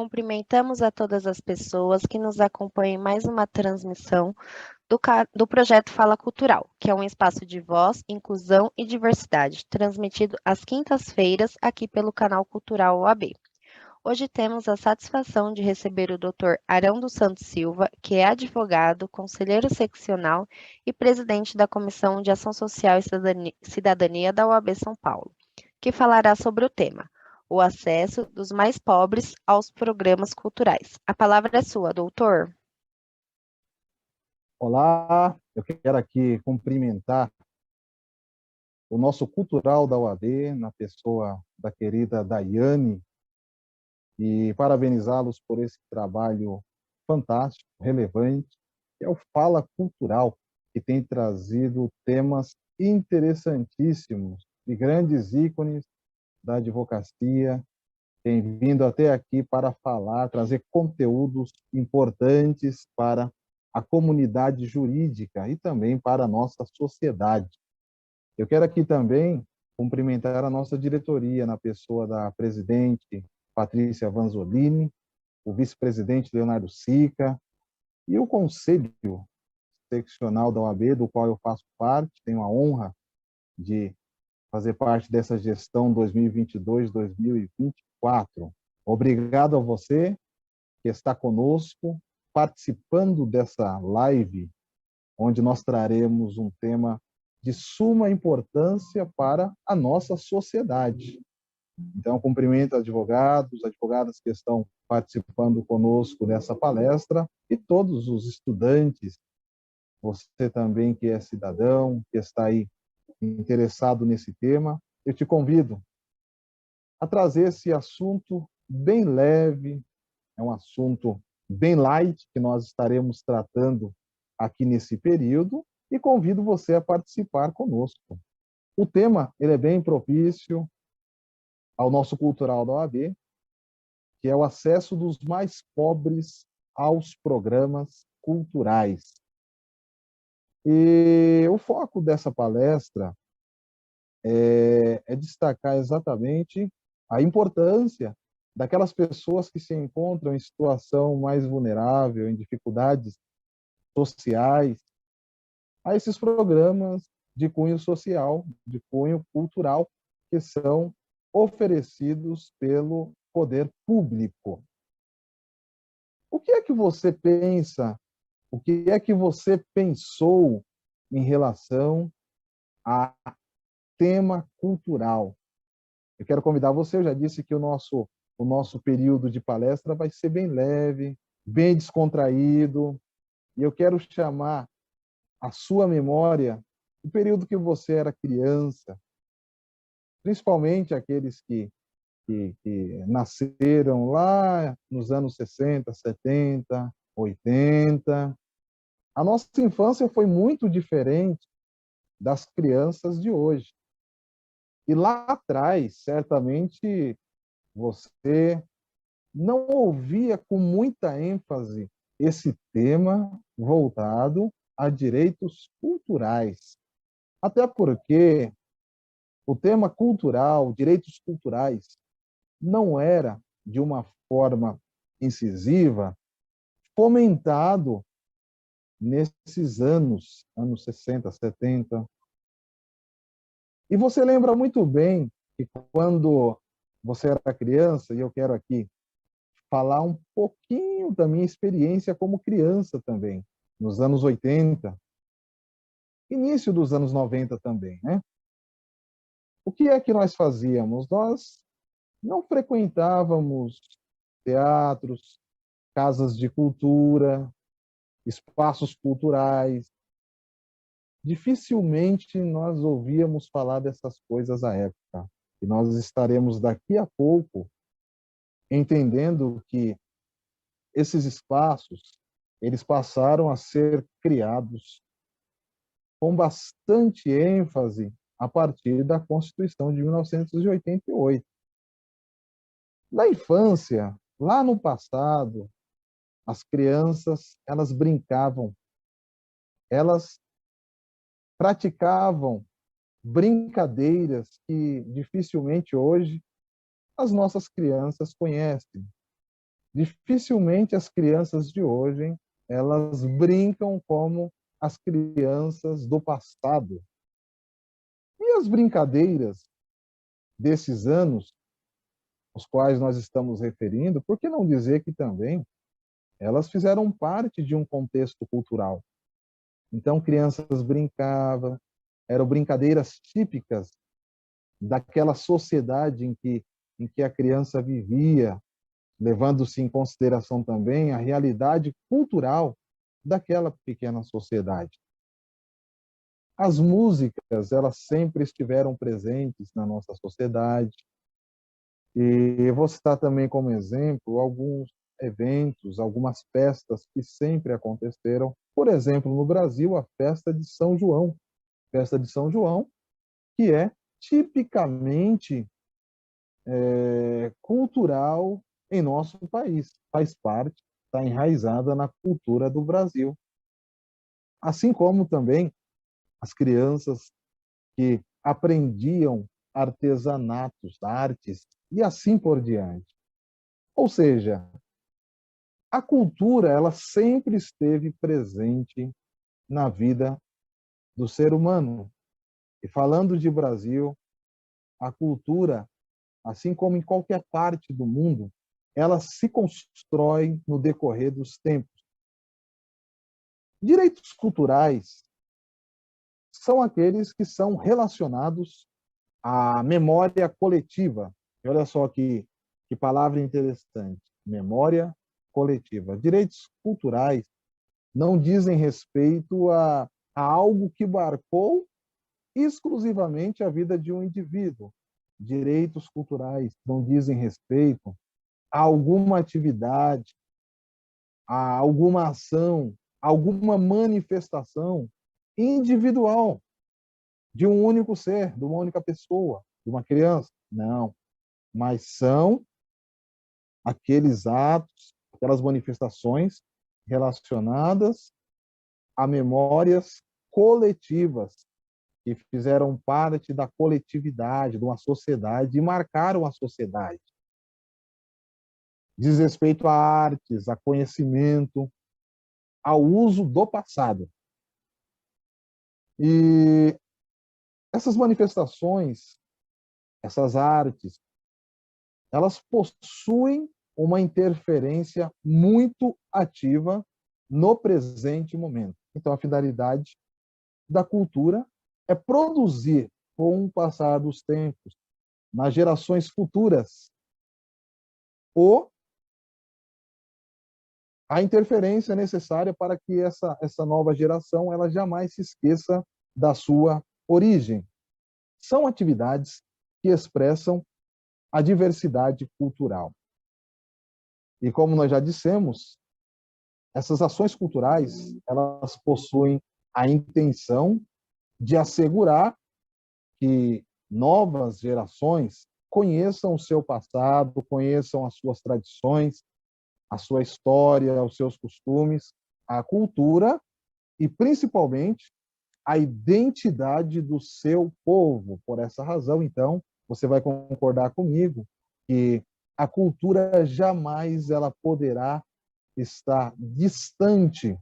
cumprimentamos a todas as pessoas que nos acompanham em mais uma transmissão do projeto Fala Cultural, que é um espaço de voz, inclusão e diversidade, transmitido às quintas-feiras aqui pelo canal Cultural OAB. Hoje temos a satisfação de receber o Dr. Arão dos Santos Silva, que é advogado, conselheiro seccional e presidente da Comissão de Ação Social e Cidadania da OAB São Paulo, que falará sobre o tema: o acesso dos mais pobres aos programas culturais. A palavra é sua, doutor. Olá, eu quero aqui cumprimentar o nosso cultural da UAB, na pessoa da querida Daiane, e parabenizá-los por esse trabalho fantástico, relevante, que é o Fala Cultural, que tem trazido temas interessantíssimos e grandes ícones da advocacia, tem vindo até aqui para falar, trazer conteúdos importantes para a comunidade jurídica e também para a nossa sociedade. Eu quero aqui também cumprimentar a nossa diretoria, na pessoa da presidente Patrícia Vanzolini, o vice-presidente Leonardo Sica e o conselho seccional da OAB, do qual eu faço parte. Tenho a honra de fazer parte dessa gestão 2022-2024. Obrigado a você que está conosco, participando dessa live, onde nós traremos um tema de suma importância para a nossa sociedade. Então, cumprimento advogados, advogadas que estão participando conosco nessa palestra e todos os estudantes, você também que é cidadão, que está aí interessado nesse tema, eu te convido a trazer esse assunto bem leve, é um assunto bem light que nós estaremos tratando aqui nesse período e convido você a participar conosco. O tema ele é bem propício ao nosso cultural da OAB, que é o acesso dos mais pobres aos programas culturais. E o foco dessa palestra é destacar exatamente a importância daquelas pessoas que se encontram em situação mais vulnerável, em dificuldades sociais, a esses programas de cunho social, de cunho cultural, que são oferecidos pelo poder público. O que é que você pensa, o que é que você pensou em relação a tema cultural? Eu quero convidar você, eu já disse que o nosso período de palestra vai ser bem leve, bem descontraído, e eu quero chamar a sua memória o período que você era criança, principalmente aqueles que nasceram lá nos anos 60, 70, 80. A nossa infância foi muito diferente das crianças de hoje. E lá atrás, certamente, você não ouvia com muita ênfase esse tema voltado a direitos culturais. Até porque o tema cultural, direitos culturais, não era, de uma forma incisiva, fomentado nesses anos 60, 70. E você lembra muito bem que quando você era criança, e eu quero aqui falar um pouquinho da minha experiência como criança também, nos anos 80, início dos anos 90 também, né? O que é que nós fazíamos? Nós não frequentávamos teatros, casas de cultura, espaços culturais. Dificilmente nós ouvíamos falar dessas coisas à época. E nós estaremos daqui a pouco entendendo que esses espaços, eles passaram a ser criados com bastante ênfase a partir da Constituição de 1988. Na infância, lá no passado, as crianças, elas brincavam, elas praticavam brincadeiras que dificilmente hoje as nossas crianças conhecem. Dificilmente as crianças de hoje, elas brincam como as crianças do passado. E as brincadeiras desses anos, os quais nós estamos referindo, por que não dizer que também elas fizeram parte de um contexto cultural? Então, crianças brincavam, eram brincadeiras típicas daquela sociedade em que a criança vivia, levando-se em consideração também a realidade cultural daquela pequena sociedade. As músicas, elas sempre estiveram presentes na nossa sociedade. E eu vou citar também como exemplo alguns eventos, algumas festas que sempre aconteceram. Por exemplo, no Brasil, a festa de São João. Festa de São João, que é tipicamente cultural em nosso país. Faz parte, está enraizada na cultura do Brasil. Assim como também as crianças que aprendiam artesanatos, artes e assim por diante. Ou seja, a cultura, ela sempre esteve presente na vida do ser humano. E falando de Brasil, a cultura, assim como em qualquer parte do mundo, ela se constrói no decorrer dos tempos. Direitos culturais são aqueles que são relacionados à memória coletiva. E olha só que palavra interessante, memória coletiva. Direitos culturais não dizem respeito a algo que marcou exclusivamente a vida de um indivíduo. Direitos culturais não dizem respeito a alguma atividade, a alguma ação, alguma manifestação individual de um único ser, de uma única pessoa, de uma criança. Não, mas são aqueles atos, aquelas manifestações relacionadas a memórias coletivas que fizeram parte da coletividade, de uma sociedade e marcaram a sociedade. Diz respeito a artes, a conhecimento, ao uso do passado. E essas manifestações, essas artes, elas possuem uma interferência muito ativa no presente momento. Então, a finalidade da cultura é produzir, com o passar dos tempos, nas gerações futuras, a interferência necessária para que essa nova geração ela jamais se esqueça da sua origem. São atividades que expressam a diversidade cultural. E como nós já dissemos, essas ações culturais, elas possuem a intenção de assegurar que novas gerações conheçam o seu passado, conheçam as suas tradições, a sua história, os seus costumes, a cultura e, principalmente, a identidade do seu povo. Por essa razão, então, você vai concordar comigo que a cultura jamais ela poderá estar distante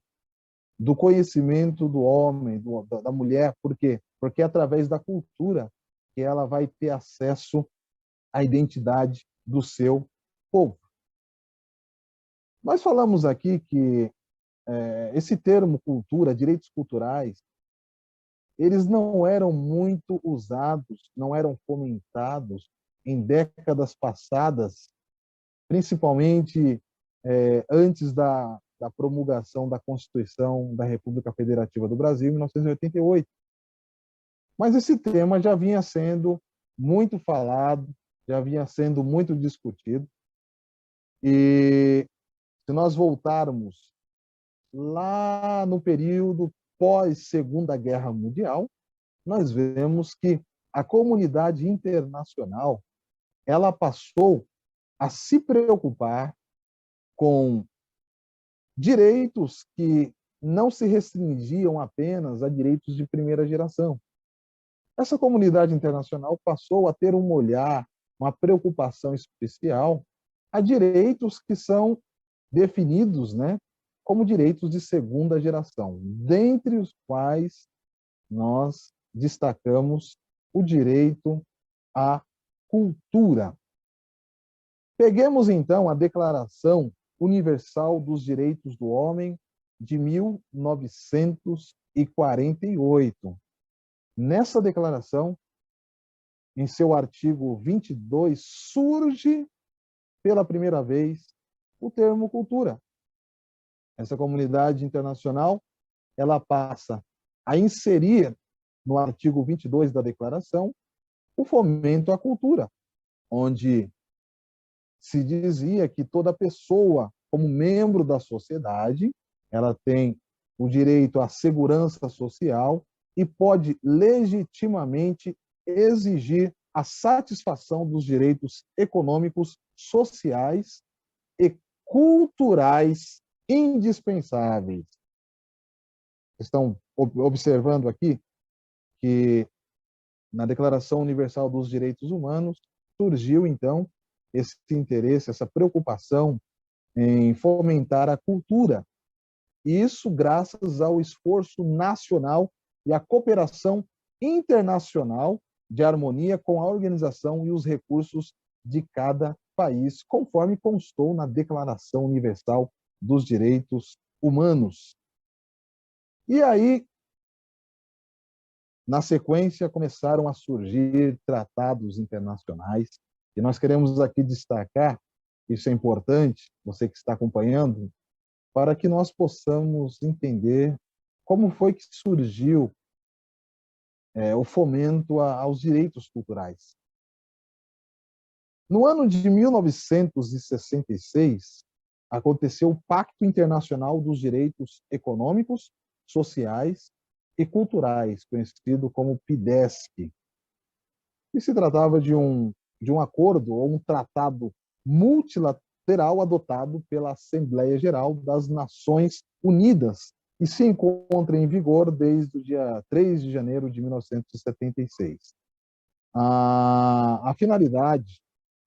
do conhecimento do homem, da mulher. Por quê? Porque é através da cultura que ela vai ter acesso à identidade do seu povo. Nós falamos aqui que esse termo cultura, direitos culturais, eles não eram muito usados, não eram fomentados em décadas passadas, principalmente antes da promulgação da Constituição da República Federativa do Brasil, em 1988. Mas esse tema já vinha sendo muito falado, já vinha sendo muito discutido. E se nós voltarmos lá no período pós-Segunda Guerra Mundial, nós vemos que a comunidade internacional ela passou a se preocupar com direitos que não se restringiam apenas a direitos de primeira geração. Essa comunidade internacional passou a ter um olhar, uma preocupação especial a direitos que são definidos, né, como direitos de segunda geração, dentre os quais nós destacamos o direito à cultura. Peguemos, então, a Declaração Universal dos Direitos do Homem de 1948. Nessa declaração, em seu artigo 22, surge pela primeira vez o termo cultura. Essa comunidade internacional, ela passa a inserir no artigo 22 da declaração o fomento à cultura, onde se dizia que toda pessoa, como membro da sociedade, ela tem o direito à segurança social e pode legitimamente exigir a satisfação dos direitos econômicos, sociais e culturais indispensáveis. Estão observando aqui que na Declaração Universal dos Direitos Humanos surgiu, então, esse interesse, essa preocupação em fomentar a cultura. E isso graças ao esforço nacional e à cooperação internacional de harmonia com a organização e os recursos de cada país, conforme constou na Declaração Universal dos Direitos Humanos. E aí, na sequência, começaram a surgir tratados internacionais, e nós queremos aqui destacar, isso é importante, você que está acompanhando, para que nós possamos entender como foi que surgiu o fomento aos direitos culturais. No ano de 1966, aconteceu o Pacto Internacional dos Direitos Econômicos, Sociais e Culturais, conhecido como PIDESC. E se tratava de um acordo ou um tratado multilateral adotado pela Assembleia Geral das Nações Unidas e se encontra em vigor desde o dia 3 de janeiro de 1976. A finalidade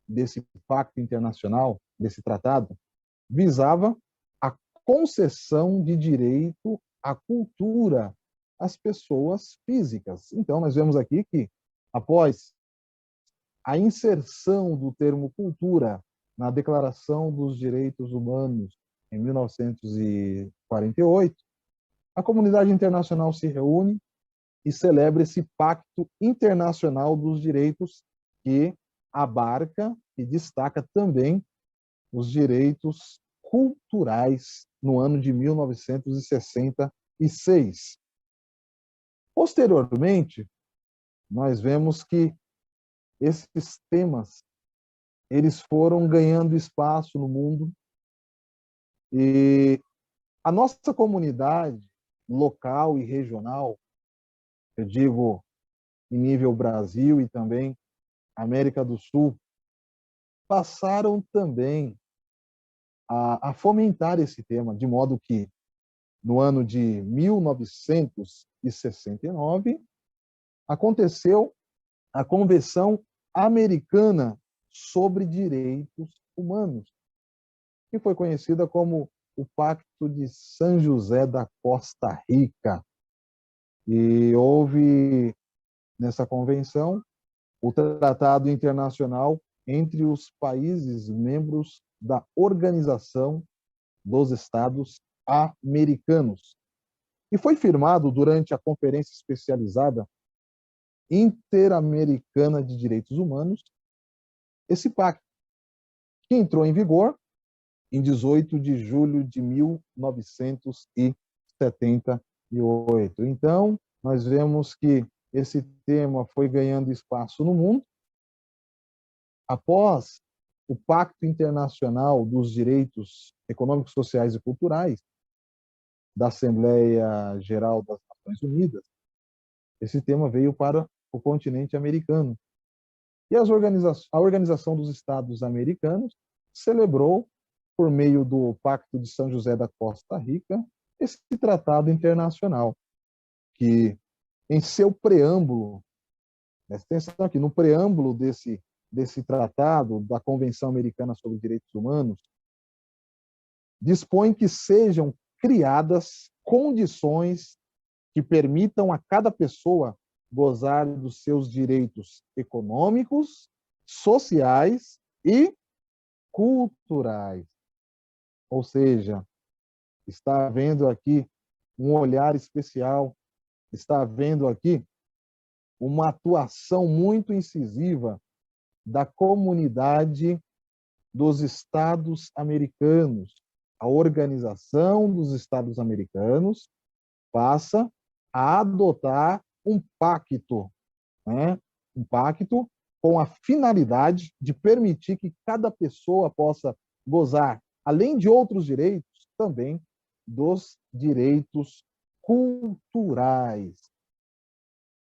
desse pacto internacional, desse tratado, visava a concessão de direito à cultura às pessoas físicas. Então, nós vemos aqui que, após a inserção do termo cultura na Declaração dos Direitos Humanos em 1948, a comunidade internacional se reúne e celebra esse Pacto Internacional dos Direitos que abarca e destaca também os direitos culturais no ano de 1966. Posteriormente, nós vemos que esses temas eles foram ganhando espaço no mundo e a nossa comunidade local e regional, eu digo em nível Brasil e também América do Sul, passaram também a fomentar esse tema, de modo que, no ano de 1969, aconteceu a Convenção Americana sobre Direitos Humanos, que foi conhecida como o Pacto de São José da Costa Rica. E houve, nessa convenção, o tratado internacional entre os países membros da Organização dos Estados Americanos. E foi firmado durante a Conferência Especializada Interamericana de Direitos Humanos esse pacto, que entrou em vigor em 18 de julho de 1978. Então, nós vemos que esse tema foi ganhando espaço no mundo. Após o Pacto Internacional dos Direitos Econômicos, Sociais e Culturais da Assembleia Geral das Nações Unidas, esse tema veio para o continente americano. E a Organização dos Estados Americanos celebrou, por meio do Pacto de São José da Costa Rica, esse tratado internacional, que em seu preâmbulo, presta atenção aqui, no preâmbulo desse tratado, da Convenção Americana sobre Direitos Humanos, dispõe que sejam criadas condições que permitam a cada pessoa gozar dos seus direitos econômicos, sociais e culturais. Ou seja, está havendo aqui um olhar especial, está havendo aqui uma atuação muito incisiva da comunidade dos Estados americanos. A Organização dos Estados Americanos passa a adotar um pacto, né? Um pacto com a finalidade de permitir que cada pessoa possa gozar, além de outros direitos, também dos direitos culturais.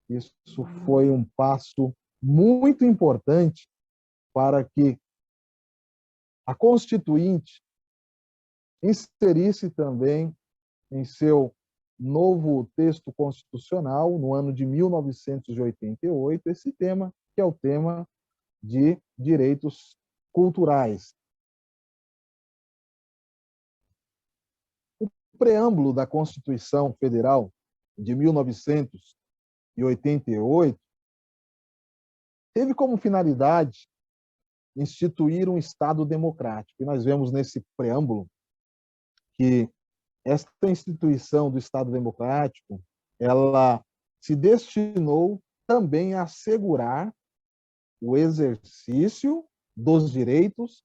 Isso foi um passo muito importante para que a Constituinte inserisse também em seu novo texto constitucional, no ano de 1988, esse tema, que é o tema de direitos culturais. O preâmbulo da Constituição Federal de 1988 teve como finalidade instituir um Estado democrático. E nós vemos nesse preâmbulo que esta instituição do Estado democrático, ela se destinou também a assegurar o exercício dos direitos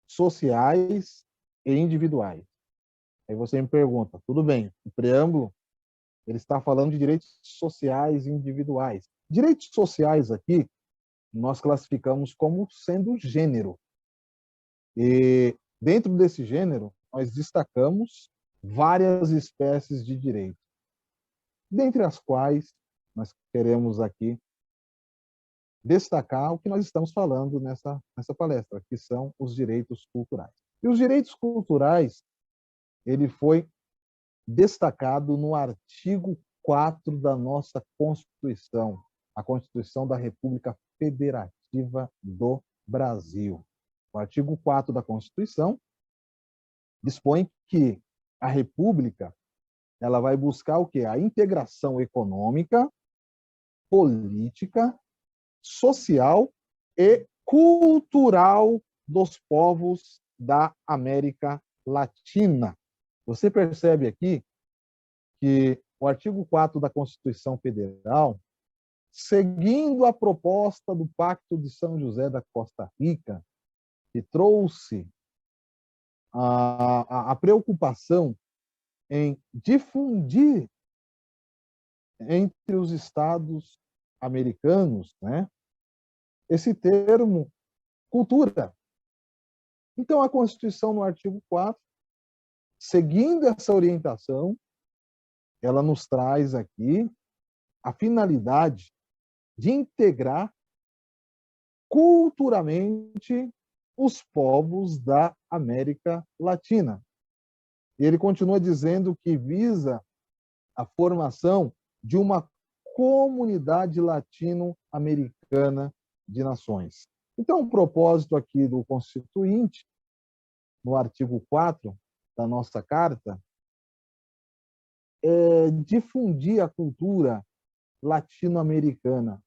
sociais e individuais. Aí você me pergunta, tudo bem, o preâmbulo ele está falando de direitos sociais e individuais. Direitos sociais aqui nós classificamos como sendo gênero. E dentro desse gênero, nós destacamos várias espécies de direitos, dentre as quais nós queremos aqui destacar o que nós estamos falando nessa palestra, que são os direitos culturais. E os direitos culturais, ele foi destacado no artigo 4 da nossa Constituição, a Constituição da República Federativa do Brasil. O artigo 4 da Constituição dispõe que a República ela vai buscar o quê? A integração econômica, política, social e cultural dos povos da América Latina. Você percebe aqui que o artigo 4 da Constituição Federal, seguindo a proposta do Pacto de São José da Costa Rica, que trouxe a preocupação em difundir entre os estados americanos, né, esse termo cultura. Então, a Constituição, no artigo 4, seguindo essa orientação, ela nos traz aqui a finalidade de integrar culturalmente os povos da América Latina. E ele continua dizendo que visa a formação de uma comunidade latino-americana de nações. Então, o propósito aqui do Constituinte, no artigo 4 da nossa Carta, é difundir a cultura latino-americana,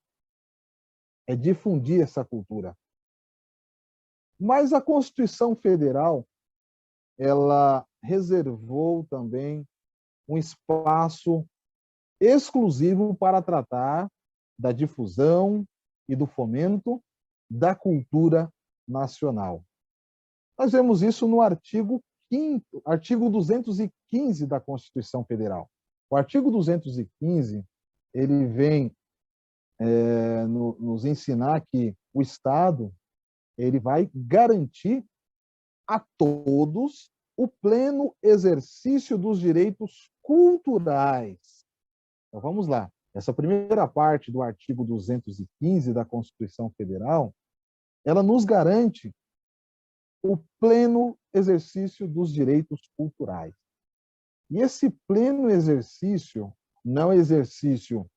é difundir essa cultura. Mas a Constituição Federal, ela reservou também um espaço exclusivo para tratar da difusão e do fomento da cultura nacional. Nós vemos isso no artigo 5º, artigo 215 da Constituição Federal. O artigo 215, ele vem nos ensinar que o Estado ele vai garantir a todos o pleno exercício dos direitos culturais. Então, vamos lá. Essa primeira parte do artigo 215 da Constituição Federal, ela nos garante o pleno exercício dos direitos culturais. E esse pleno exercício não é um exercício,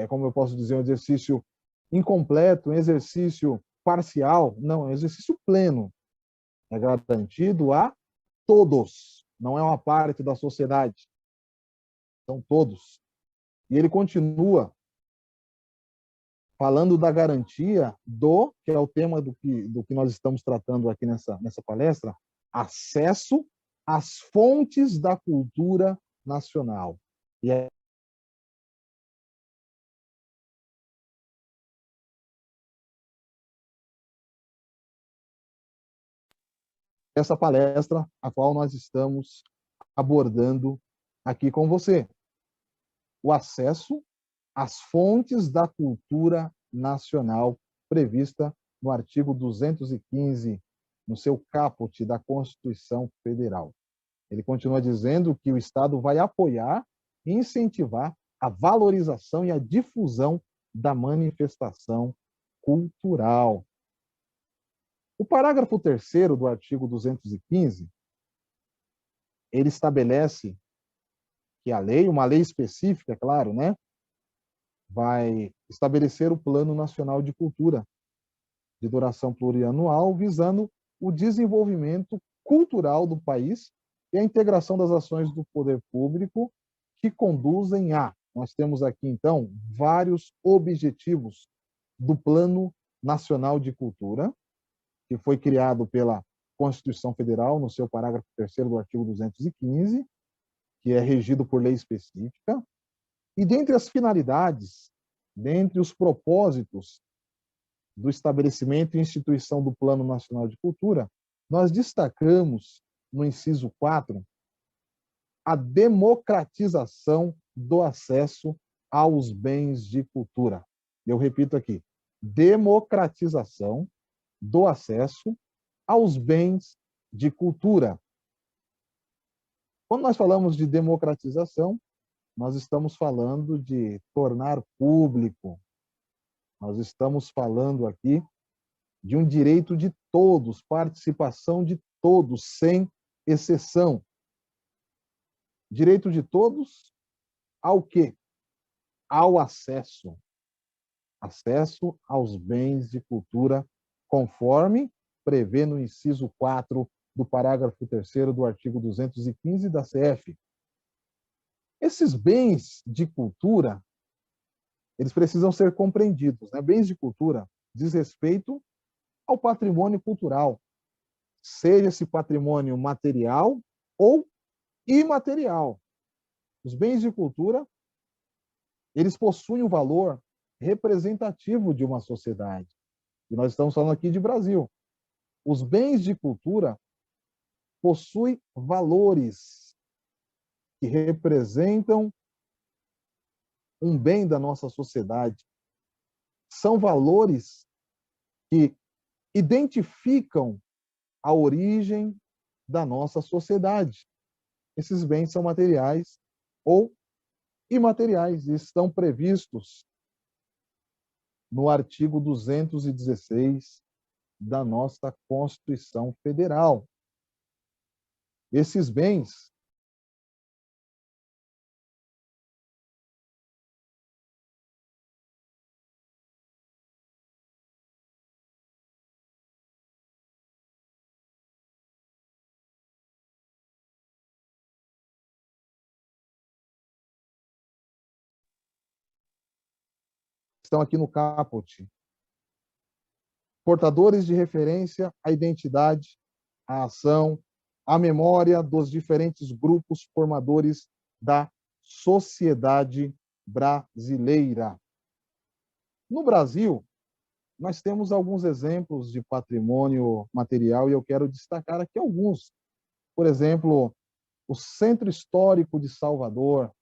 como eu posso dizer, um exercício incompleto, um exercício parcial, não, é um exercício pleno. É garantido a todos, não é uma parte da sociedade, são todos. E ele continua falando da garantia que é o tema do que nós estamos tratando aqui nessa palestra, acesso às fontes da cultura nacional. E essa palestra a qual nós estamos abordando aqui com você. O acesso às fontes da cultura nacional prevista no artigo 215, no seu caput da Constituição Federal. Ele continua dizendo que o Estado vai apoiar e incentivar a valorização e a difusão da manifestação cultural. O parágrafo 3º do artigo 215, ele estabelece que a lei, uma lei específica, claro, né, vai estabelecer o Plano Nacional de Cultura, de duração plurianual, visando o desenvolvimento cultural do país e a integração das ações do poder público que conduzem a... Nós temos aqui, então, vários objetivos do Plano Nacional de Cultura, que foi criado pela Constituição Federal, no seu parágrafo 3º do artigo 215, que é regido por lei específica. E dentre as finalidades, dentre os propósitos do estabelecimento e instituição do Plano Nacional de Cultura, nós destacamos, no inciso 4, a democratização do acesso aos bens de cultura. Eu repito aqui, democratização do acesso aos bens de cultura. Quando nós falamos de democratização, nós estamos falando de tornar público, nós estamos falando aqui de um direito de todos, participação de todos, sem exceção. Direito de todos ao quê? Ao acesso. Acesso aos bens de cultura, conforme prevê no inciso 4 do parágrafo 3º do artigo 215 da CF. Esses bens de cultura, eles precisam ser compreendidos, né? Bens de cultura diz respeito ao patrimônio cultural, seja esse patrimônio material ou imaterial. Os bens de cultura, eles possuem um valor representativo de uma sociedade. E nós estamos falando aqui de Brasil. Os bens de cultura possuem valores que representam um bem da nossa sociedade. São valores que identificam a origem da nossa sociedade. Esses bens são materiais ou imateriais e estão previstos no artigo 216 da nossa Constituição Federal. Esses bens estão aqui no caput. Portadores de referência à identidade, à ação, à memória dos diferentes grupos formadores da sociedade brasileira. No Brasil, nós temos alguns exemplos de patrimônio material e eu quero destacar aqui alguns. Por exemplo, o Centro Histórico de Salvador.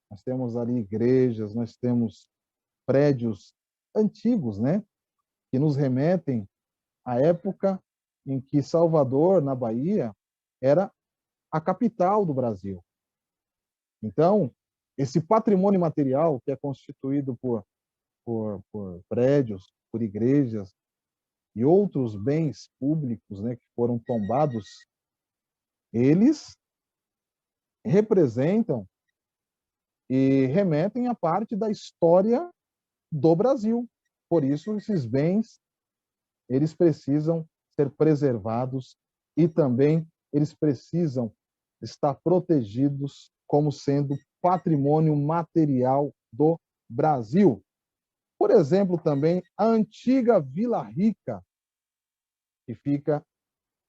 Nós temos ali igrejas, nós temos prédios antigos, né, que nos remetem à época em que Salvador, na Bahia, era a capital do Brasil. Então, esse patrimônio material, que é constituído por prédios, por igrejas e outros bens públicos, né, que foram tombados, eles representam e remetem à parte da história do Brasil. Por isso, esses bens, eles precisam ser preservados e também eles precisam estar protegidos como sendo patrimônio material do Brasil. Por exemplo, também a antiga Vila Rica, que fica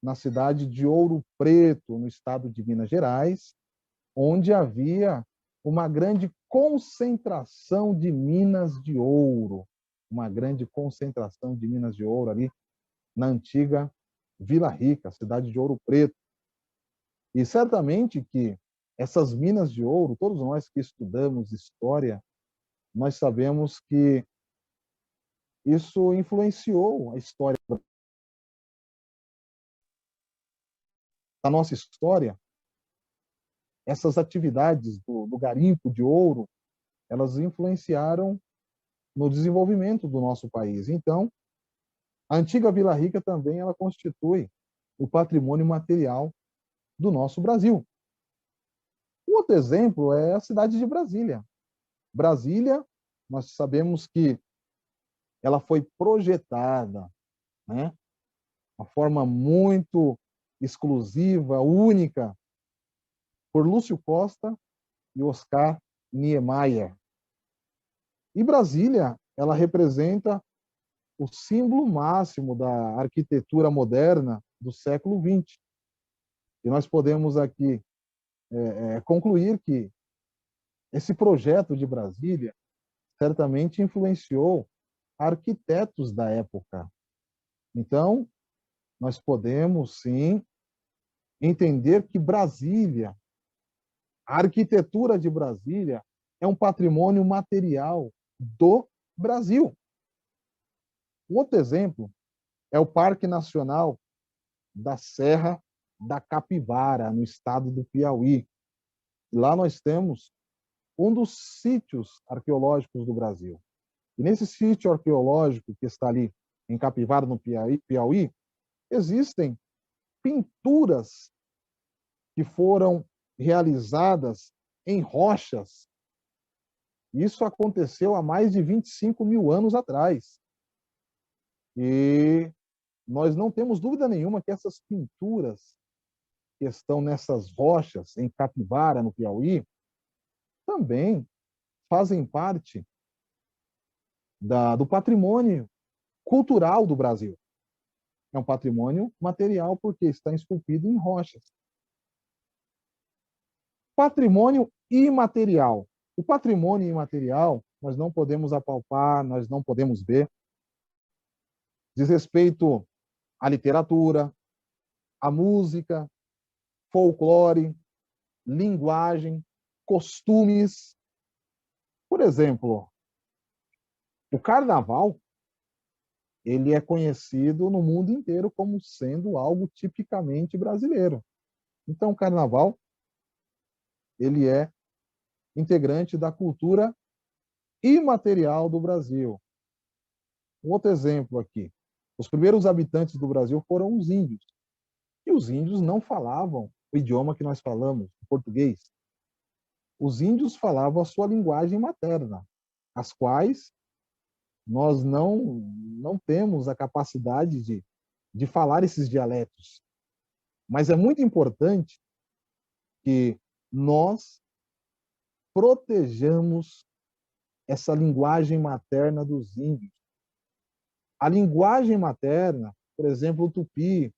na cidade de Ouro Preto, no estado de Minas Gerais, onde havia uma grande concentração de minas de ouro, uma grande concentração de minas de ouro ali na antiga Vila Rica, cidade de Ouro Preto. E certamente que essas minas de ouro, todos nós que estudamos história, nós sabemos que isso influenciou a história da nossa história. Essas atividades do garimpo de ouro, elas influenciaram no desenvolvimento do nosso país. Então, a antiga Vila Rica também ela constitui o patrimônio material do nosso Brasil. Um outro exemplo é a cidade de Brasília. Brasília, nós sabemos que ela foi projetada, né, de uma forma muito exclusiva, única, por Lúcio Costa e Oscar Niemeyer. E Brasília, ela representa o símbolo máximo da arquitetura moderna do século XX. E nós podemos aqui concluir que esse projeto de Brasília certamente influenciou arquitetos da época. Então, nós podemos, sim, entender que Brasília, a arquitetura de Brasília, é um patrimônio material do Brasil. Um outro exemplo é o Parque Nacional da Serra da Capivara, no estado do Piauí. Lá nós temos um dos sítios arqueológicos do Brasil. E nesse sítio arqueológico que está ali em Capivara, no Piauí, existem pinturas que foram realizadas em rochas. Isso aconteceu há mais de 25 mil anos atrás. E nós não temos dúvida nenhuma que essas pinturas que estão nessas rochas, em Capivara, no Piauí, também fazem parte do patrimônio cultural do Brasil. É um patrimônio material porque está esculpido em rochas. Patrimônio imaterial. O patrimônio imaterial nós não podemos apalpar, nós não podemos ver. Diz respeito à literatura, à música, folclore, linguagem, costumes. Por exemplo, o carnaval, ele é conhecido no mundo inteiro como sendo algo tipicamente brasileiro. Então, o carnaval, ele é integrante da cultura imaterial do Brasil. Um outro exemplo aqui. Os primeiros habitantes do Brasil foram os índios. E os índios não falavam o idioma que nós falamos, o português. Os índios falavam a sua linguagem materna, as quais nós não temos a capacidade de falar esses dialetos. Mas é muito importante que nós protejamos essa linguagem materna dos índios. A linguagem materna, por exemplo, o tupi,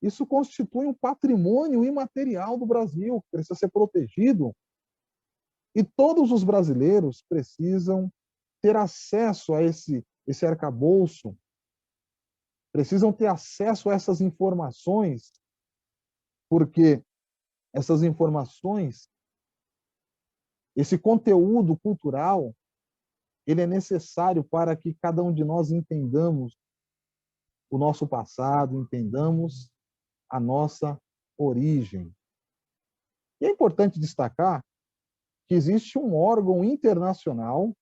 isso constitui um patrimônio imaterial do Brasil, que precisa ser protegido. E todos os brasileiros precisam ter acesso a esse arcabouço, precisam ter acesso a essas informações, porque essas informações, esse conteúdo cultural, ele é necessário para que cada um de nós entendamos o nosso passado, entendamos a nossa origem. E é importante destacar que existe um órgão internacional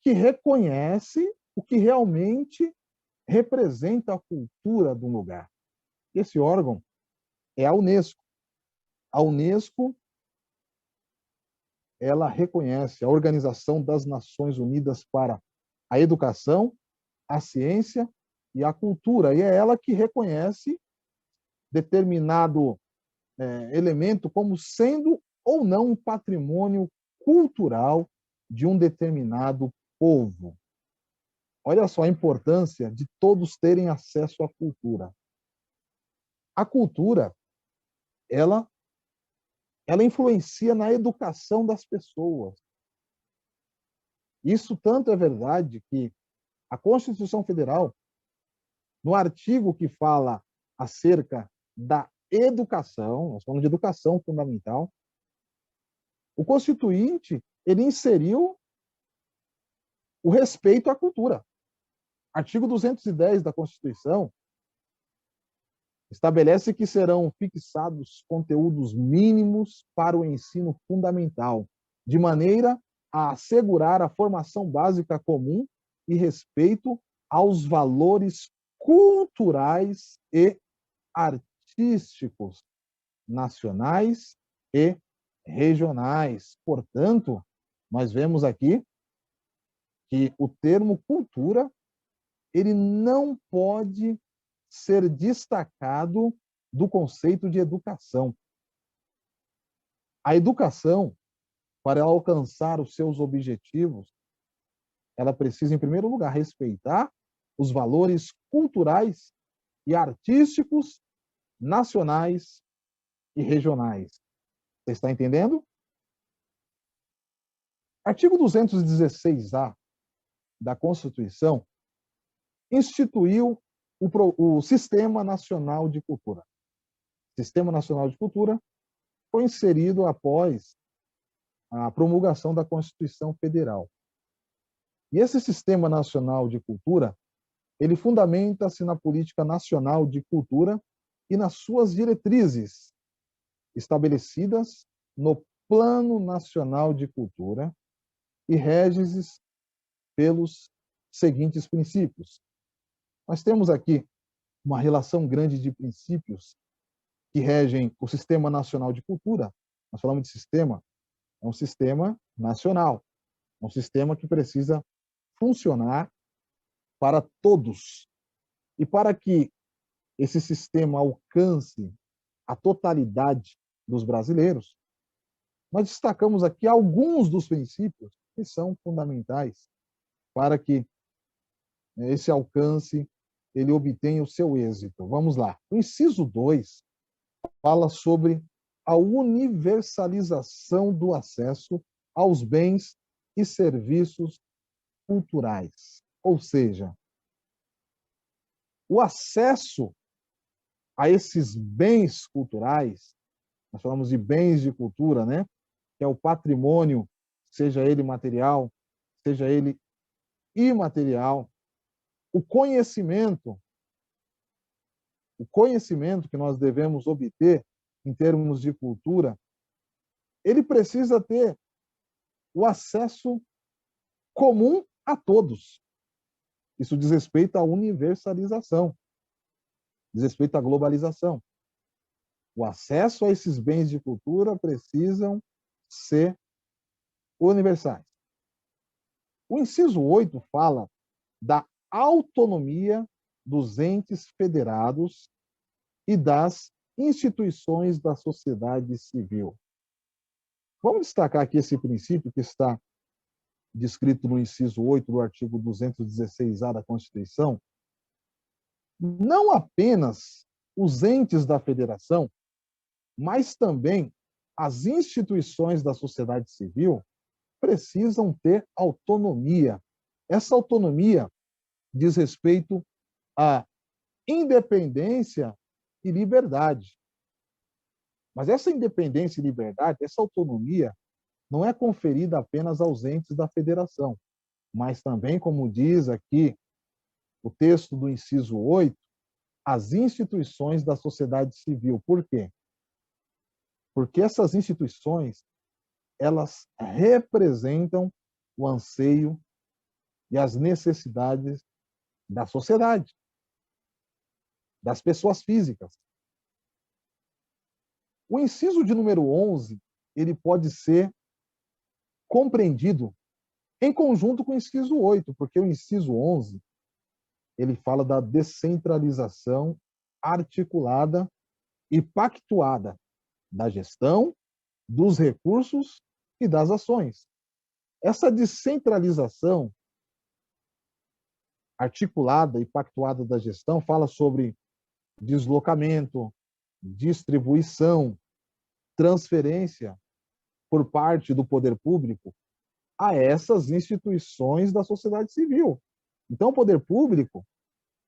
que reconhece o que realmente representa a cultura de um lugar. Esse órgão é a Unesco. A Unesco, ela reconhece a Organização das Nações Unidas para a Educação, a Ciência e a Cultura, e é ela que reconhece determinado elemento como sendo ou não um patrimônio cultural de um determinado povo. Olha só a importância de todos terem acesso à cultura. A cultura, ela influencia na educação das pessoas. Isso tanto é verdade que a Constituição Federal, no artigo que fala acerca da educação, nós falamos de educação fundamental, o Constituinte, ele inseriu o respeito à cultura. Artigo 210 da Constituição estabelece que serão fixados conteúdos mínimos para o ensino fundamental, de maneira a assegurar a formação básica comum e respeito aos valores culturais e artísticos nacionais e regionais. Portanto, nós vemos aqui que o termo cultura, ele não pode ser destacado do conceito de educação. A educação, para alcançar os seus objetivos, ela precisa, em primeiro lugar, respeitar os valores culturais e artísticos nacionais e regionais. Você está entendendo? Artigo 216-A da Constituição instituiu o Sistema Nacional de Cultura. O Sistema Nacional de Cultura foi inserido após a promulgação da Constituição Federal. E esse Sistema Nacional de Cultura, ele fundamenta-se na Política Nacional de Cultura e nas suas diretrizes, estabelecidas no Plano Nacional de Cultura e rege-se pelos seguintes princípios. Nós temos aqui uma relação grande de princípios que regem o Sistema Nacional de Cultura. Nós falamos de sistema, é um sistema nacional, é um sistema que precisa funcionar para todos. E para que esse sistema alcance a totalidade dos brasileiros, nós destacamos aqui alguns dos princípios que são fundamentais para que esse alcance ele obtenha o seu êxito. Vamos lá. O inciso 2 fala sobre a universalização do acesso aos bens e serviços culturais. Ou seja, o acesso a esses bens culturais, nós falamos de bens de cultura, né? Que é o patrimônio, seja ele material, seja ele imaterial, o conhecimento que nós devemos obter em termos de cultura, ele precisa ter o acesso comum a todos. Isso diz respeito à universalização, diz respeito à globalização. O acesso a esses bens de cultura precisam ser universais. O inciso 8 fala da autonomia dos entes federados e das instituições da sociedade civil. Vamos destacar aqui esse princípio que está descrito no inciso 8 do artigo 216-A da Constituição. Não apenas os entes da federação, mas também as instituições da sociedade civil precisam ter autonomia. Essa autonomia diz respeito à independência e liberdade. Mas essa independência e liberdade, essa autonomia, não é conferida apenas aos entes da federação, mas também, como diz aqui o texto do inciso 8, às instituições da sociedade civil. Por quê? Porque essas instituições, elas representam o anseio e as necessidades da sociedade, das pessoas físicas. O inciso de número 11, ele pode ser compreendido em conjunto com o inciso 8, porque o inciso 11, ele fala da descentralização articulada e pactuada da gestão, dos recursos e das ações. Essa descentralização articulada e pactuada da gestão fala sobre deslocamento, distribuição, transferência por parte do poder público a essas instituições da sociedade civil. Então, o poder público,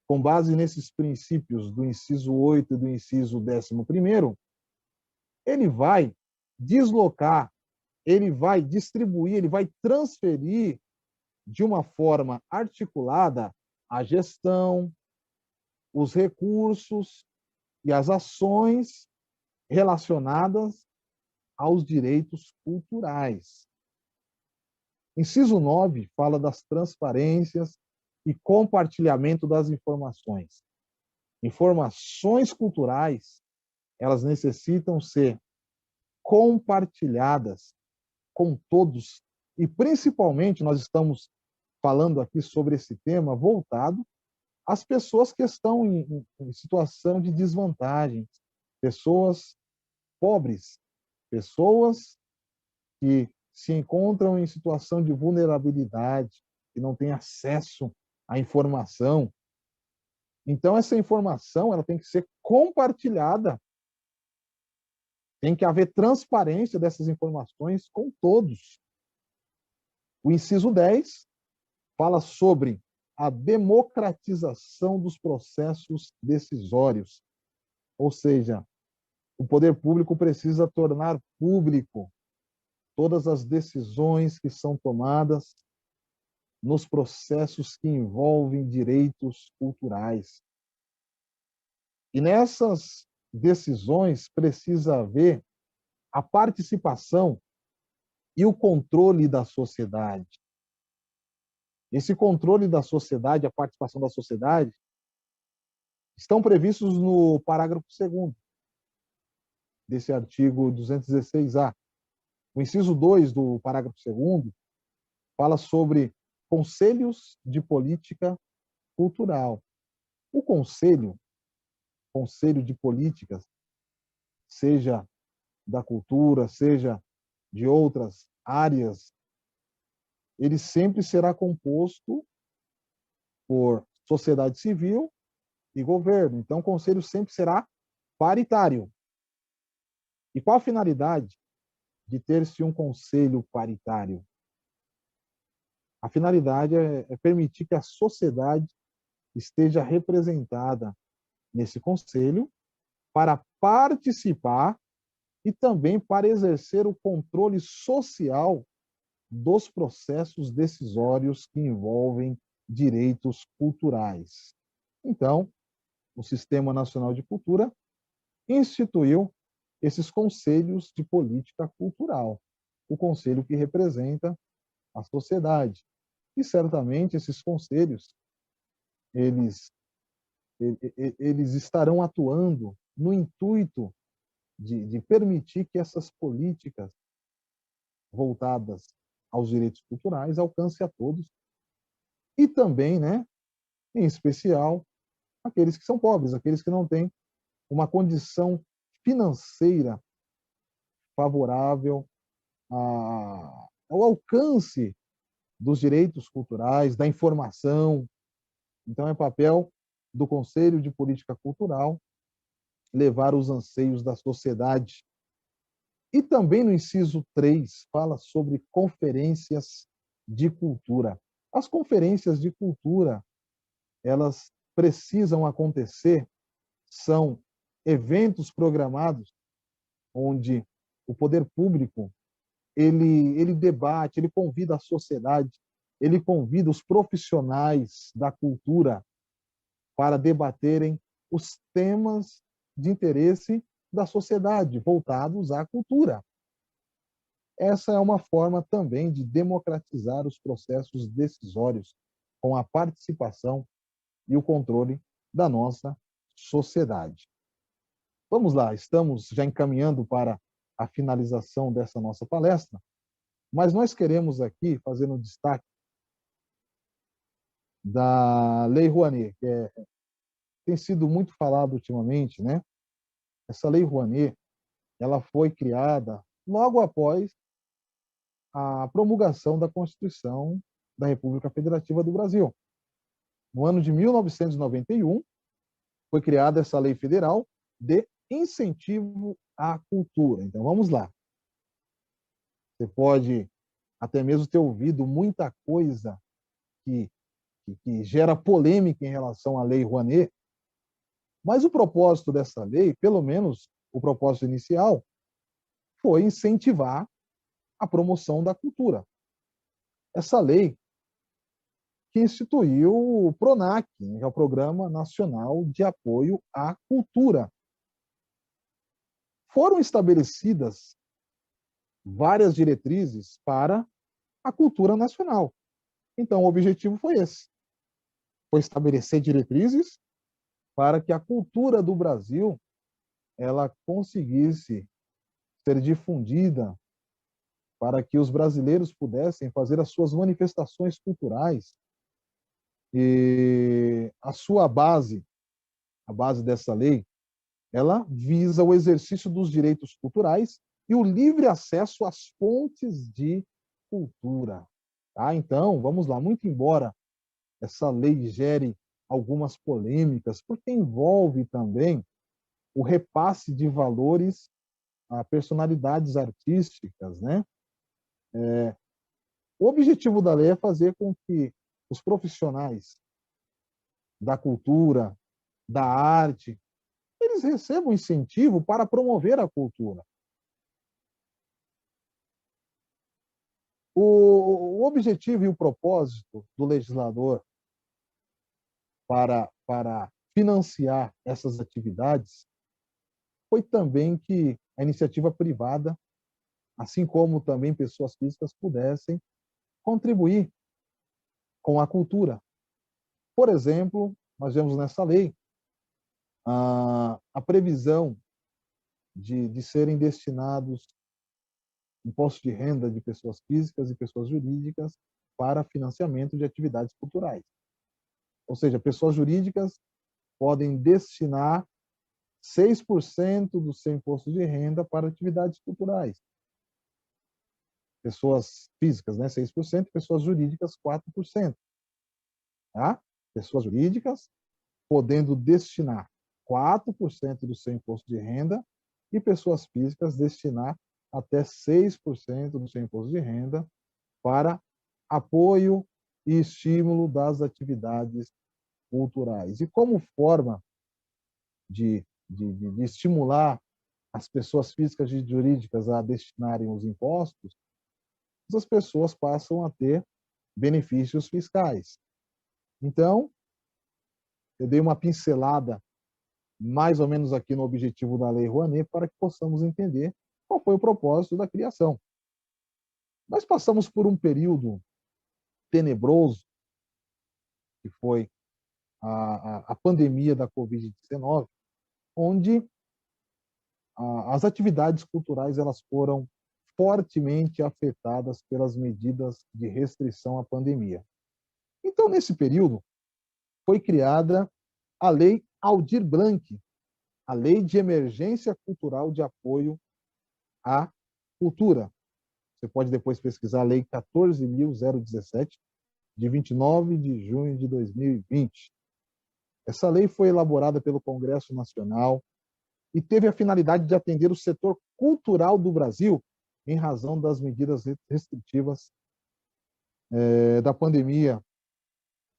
com base nesses princípios do inciso 8 e do inciso 11º, ele vai deslocar, ele vai distribuir, ele vai transferir de uma forma articulada a gestão, os recursos e as ações relacionadas aos direitos culturais. Inciso 9 fala das transparências e compartilhamento das informações. Informações culturais, elas necessitam ser compartilhadas com todos e, principalmente, nós estamos falando aqui sobre esse tema voltado às pessoas que estão em situação de desvantagem, pessoas pobres, pessoas que se encontram em situação de vulnerabilidade, que não têm acesso à informação. Então, essa informação ela tem que ser compartilhada. Tem que haver transparência dessas informações com todos. O inciso 10 fala sobre a democratização dos processos decisórios. Ou seja, o poder público precisa tornar público todas as decisões que são tomadas nos processos que envolvem direitos culturais. E nessas decisões precisa haver a participação e o controle da sociedade. Esse controle da sociedade, a participação da sociedade, estão previstos no parágrafo 2º desse artigo 216-A. O inciso 2 do parágrafo 2º fala sobre conselhos de política cultural. O conselho de políticas, seja da cultura, seja de outras áreas, ele sempre será composto por sociedade civil e governo. Então, o conselho sempre será paritário. E qual a finalidade de ter-se um conselho paritário? A finalidade é permitir que a sociedade esteja representada nesse conselho para participar e também para exercer o controle social dos processos decisórios que envolvem direitos culturais. Então, o Sistema Nacional de Cultura instituiu esses conselhos de política cultural, o conselho que representa a sociedade. E certamente esses conselhos eles estarão atuando no intuito de permitir que essas políticas voltadas aos direitos culturais alcance a todos e também, né, em especial, aqueles que são pobres, aqueles que não têm uma condição financeira favorável ao alcance dos direitos culturais, da informação. Então, é papel do Conselho de Política Cultural levar os anseios da sociedade. E também no inciso 3 fala sobre conferências de cultura. As conferências de cultura, elas precisam acontecer, são eventos programados onde o poder público ele debate, ele convida a sociedade, ele convida os profissionais da cultura para debaterem os temas de interesse da sociedade voltados à cultura. Essa é uma forma também de democratizar os processos decisórios com a participação e o controle da nossa sociedade. Vamos lá, estamos já encaminhando para a finalização dessa nossa palestra, mas nós queremos aqui fazer um destaque da Lei Rouanet, que tem sido muito falado ultimamente, né? essa Lei Rouanet, ela foi criada logo após a promulgação da Constituição da República Federativa do Brasil. No ano de 1991, foi criada essa lei federal de incentivo à cultura. Então, vamos lá. Você pode até mesmo ter ouvido muita coisa que gera polêmica em relação à Lei Rouanet, mas o propósito dessa lei, pelo menos o propósito inicial, foi incentivar a promoção da cultura. Essa lei que instituiu o PRONAC, que é o Programa Nacional de Apoio à Cultura. Foram estabelecidas várias diretrizes para a cultura nacional. Então, o objetivo foi esse. Foi estabelecer diretrizes para que a cultura do Brasil ela conseguisse ser difundida, para que os brasileiros pudessem fazer as suas manifestações culturais. E a sua base, a base dessa lei, ela visa o exercício dos direitos culturais e o livre acesso às fontes de cultura. Tá? Então, vamos lá, muito embora essa lei gere algumas polêmicas, porque envolve também o repasse de valores a personalidades artísticas, né? O objetivo da lei é fazer com que os profissionais da cultura, da arte, eles recebam incentivo para promover a cultura. O objetivo e o propósito do legislador para financiar essas atividades foi também que a iniciativa privada, assim como também pessoas físicas, pudessem contribuir com a cultura. Por exemplo, nós vemos nessa lei a previsão de serem destinados impostos de renda de pessoas físicas e pessoas jurídicas para financiamento de atividades culturais. Ou seja, pessoas jurídicas podem destinar 6% do seu imposto de renda para atividades culturais. Pessoas físicas, né, 6%, pessoas jurídicas, 4%. Tá? Pessoas jurídicas podendo destinar 4% do seu imposto de renda e pessoas físicas destinar até 6% do seu imposto de renda para apoio e estímulo das atividades culturais. E como forma de estimular as pessoas físicas e jurídicas a destinarem os impostos, as pessoas passam a ter benefícios fiscais. Então, eu dei uma pincelada mais ou menos aqui no objetivo da Lei Rouanet para que possamos entender qual foi o propósito da criação. Nós passamos por um período tenebroso, que foi a pandemia da Covid-19, onde as atividades culturais elas foram fortemente afetadas pelas medidas de restrição à pandemia. Então, nesse período, foi criada a Lei Aldir Blanc, a Lei de Emergência Cultural de Apoio à Cultura. Você pode depois pesquisar a Lei 14.017, de 29 de junho de 2020. Essa lei foi elaborada pelo Congresso Nacional e teve a finalidade de atender o setor cultural do Brasil em razão das medidas restritivas da pandemia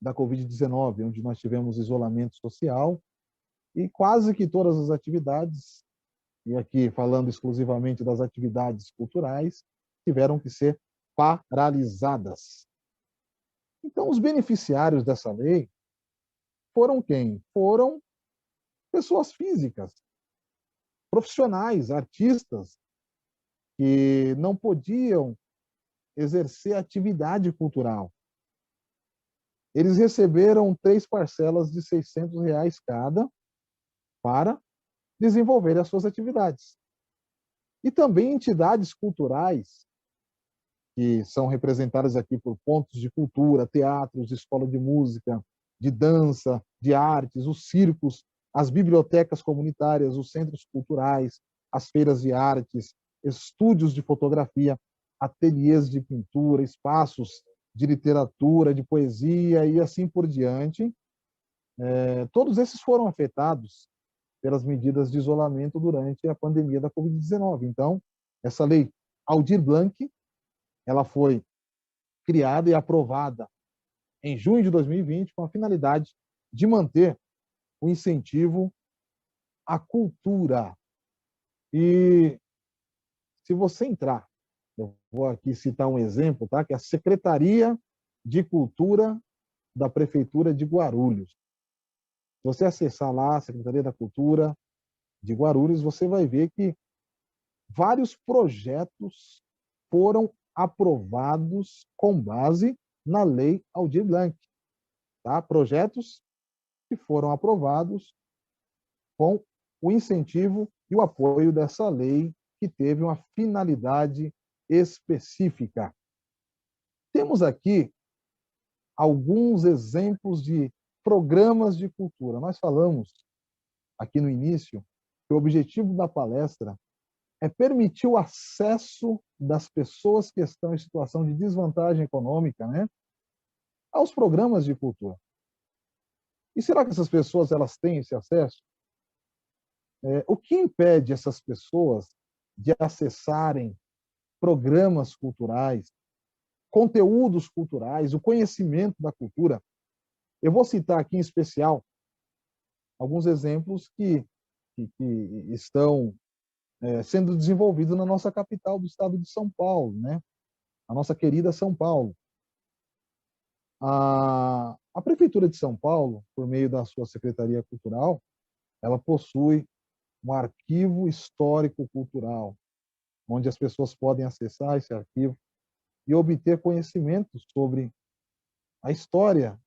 da Covid-19, onde nós tivemos isolamento social e quase que todas as atividades, e aqui falando exclusivamente das atividades culturais, tiveram que ser paralisadas. Então, os beneficiários dessa lei foram quem? Foram pessoas físicas, profissionais, artistas, que não podiam exercer atividade cultural. Eles receberam 3 parcelas de R$ 600 cada para desenvolver as suas atividades. E também entidades culturais, que são representadas aqui por pontos de cultura, teatros, escola de música, de dança, de artes, os circos, as bibliotecas comunitárias, os centros culturais, as feiras de artes, estúdios de fotografia, ateliês de pintura, espaços de literatura, de poesia e assim por diante. Todos esses foram afetados pelas medidas de isolamento durante a pandemia da Covid-19. Então, essa lei Aldir Blanc, ela foi criada e aprovada em junho de 2020 com a finalidade de manter o incentivo à cultura. E se você entrar, eu vou aqui citar um exemplo, tá? Que é a Secretaria de Cultura da Prefeitura de Guarulhos. Se você acessar lá a Secretaria da Cultura de Guarulhos, você vai ver que vários projetos foram aprovados com base na Lei Aldir Blanc. Tá? Projetos que foram aprovados com o incentivo e o apoio dessa lei, que teve uma finalidade específica. Temos aqui alguns exemplos de programas de cultura. Nós falamos aqui no início que o objetivo da palestra é permitir o acesso das pessoas que estão em situação de desvantagem econômica, né, aos programas de cultura. E será que essas pessoas elas têm esse acesso? O que impede essas pessoas de acessarem programas culturais, conteúdos culturais, o conhecimento da cultura? Eu vou citar aqui em especial alguns exemplos que estão sendo desenvolvidos na nossa capital do estado de São Paulo, né? A nossa querida São Paulo. A Prefeitura de São Paulo, por meio da sua Secretaria Cultural, ela possui um arquivo histórico-cultural, onde as pessoas podem acessar esse arquivo e obter conhecimento sobre a história,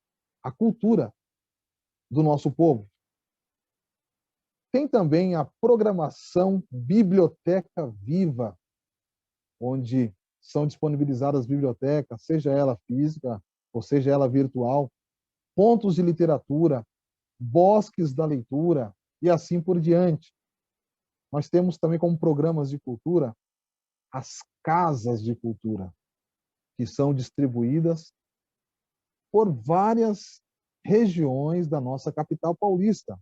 a cultura do nosso povo. Tem também a programação Biblioteca Viva, onde são disponibilizadas bibliotecas, seja ela física ou seja ela virtual, pontos de literatura, bosques da leitura e assim por diante. Nós temos também como programas de cultura as casas de cultura, que são distribuídas por várias regiões da nossa capital paulista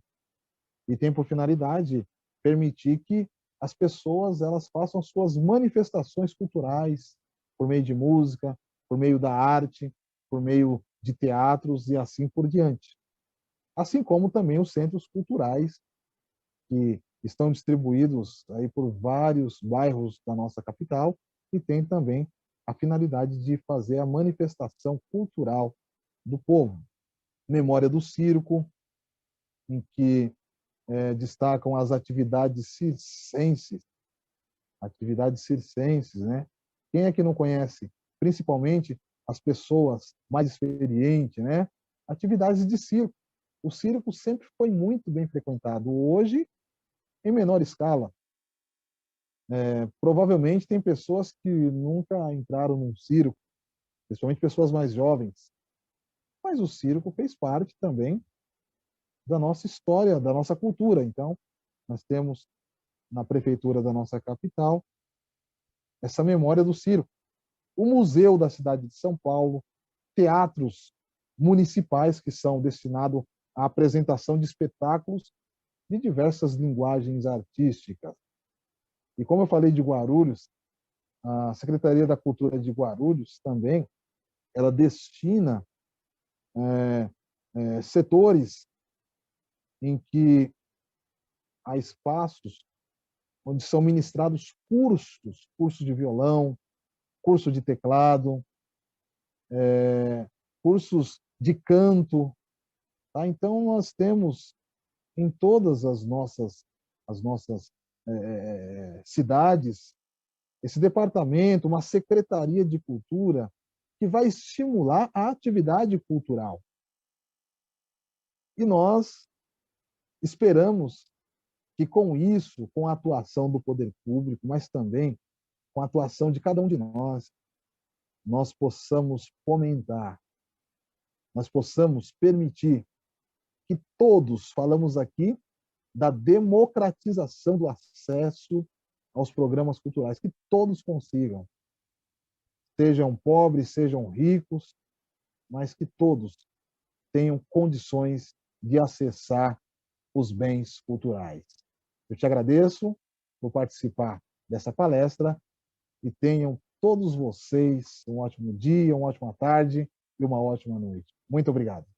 e tem por finalidade permitir que as pessoas elas façam suas manifestações culturais por meio de música, por meio da arte, por meio de teatros e assim por diante. Assim como também os centros culturais que estão distribuídos aí por vários bairros da nossa capital e tem também a finalidade de fazer a manifestação cultural do povo. Memória do Circo, em que destacam as atividades circenses, né? Quem é que não conhece? Principalmente as pessoas mais experientes, né? Atividades de circo. O circo sempre foi muito bem frequentado. Hoje, em menor escala. Provavelmente tem pessoas que nunca entraram num circo, principalmente pessoas mais jovens. Mas o circo fez parte também da nossa história, da nossa cultura. Então, nós temos na prefeitura da nossa capital essa memória do circo. O museu da cidade de São Paulo, teatros municipais que são destinados à apresentação de espetáculos de diversas linguagens artísticas. E como eu falei de Guarulhos, a Secretaria da Cultura de Guarulhos também, ela destina setores em que há espaços onde são ministrados cursos de violão, curso de teclado, cursos de canto. Tá? Então, nós temos em todas as nossas cidades esse departamento, uma secretaria de cultura que vai estimular a atividade cultural. E nós esperamos que com isso, com a atuação do poder público, mas também com a atuação de cada um de nós possamos fomentar, nós possamos permitir que todos, falamos aqui da democratização do acesso aos programas culturais, que todos consigam, sejam pobres, sejam ricos, mas que todos tenham condições de acessar os bens culturais. Eu te agradeço por participar dessa palestra e tenham todos vocês um ótimo dia, uma ótima tarde e uma ótima noite. Muito obrigado.